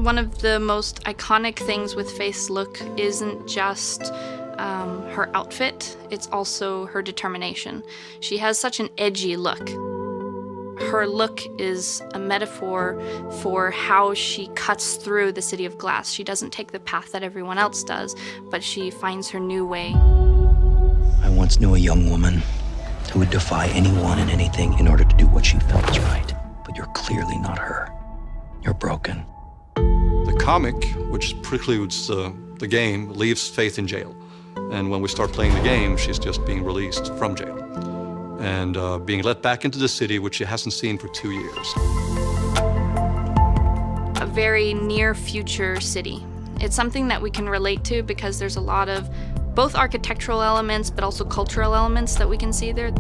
One of the most iconic things with Faith's look isn't just her outfit, it's also her determination. She has such an edgy look. Her look is a metaphor for how she cuts through the city of glass. She doesn't take the path that everyone else does, but she finds her new way. I once knew a young woman who would defy anyone and anything in order to do what she felt was right. But you're clearly not her. You're broken. The comic, which precludes the game, leaves Faith in jail. And when we start playing the game, she's just being released from jail and being let back into the city, which she hasn't seen for 2 years. A very near future city. It's something that we can relate to because there's a lot of both architectural elements but also cultural elements that we can see there.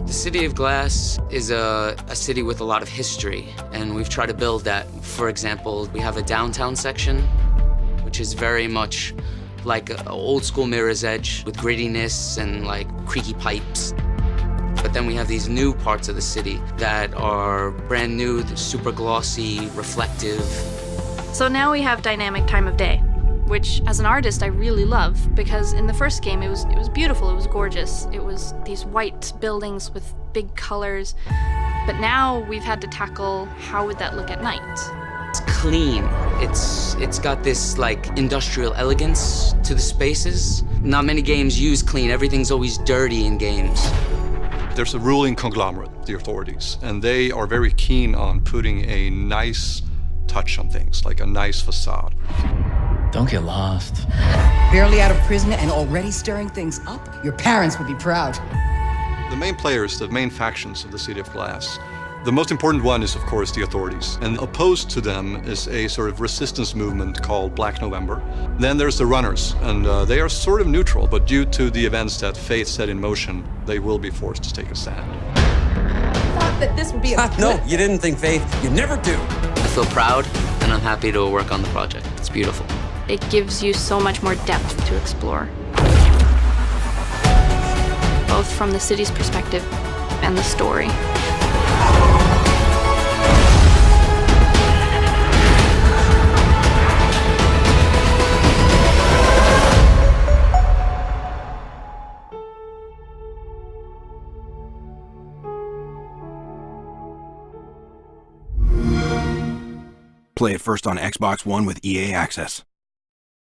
The City of Glass is a city with a lot of history, and we've tried to build that. For example, we have a downtown section, which is very much like an old school Mirror's Edge with grittiness and like creaky pipes. But then we have these new parts of the city that are brand new, super glossy, reflective. So now we have dynamic time of day, which as an artist I really love, because in the first game it was beautiful, it was gorgeous. It was these white buildings with big colors. But now we've had to tackle how would that look at night. It's clean. It's got this like industrial elegance to the spaces. Not many games use clean. Everything's always dirty in games. There's a ruling conglomerate, the authorities, and they are very keen on putting a nice touch on things, like a nice facade. Don't get lost. Barely out of prison and already stirring things up? Your parents would be proud. The main players, the main factions of the City of Glass, the most important one is, of course, the authorities. And opposed to them is a sort of resistance movement called Black November. Then there's the runners, and they are sort of neutral, but due to the events that Faith set in motion, they will be forced to take a stand. I thought that this would be a No, you didn't think, Faith. You never do. I feel proud, and I'm happy to work on the project. It's beautiful. It gives you so much more depth to explore, both from the city's perspective and the story. Play it first on Xbox One with EA Access.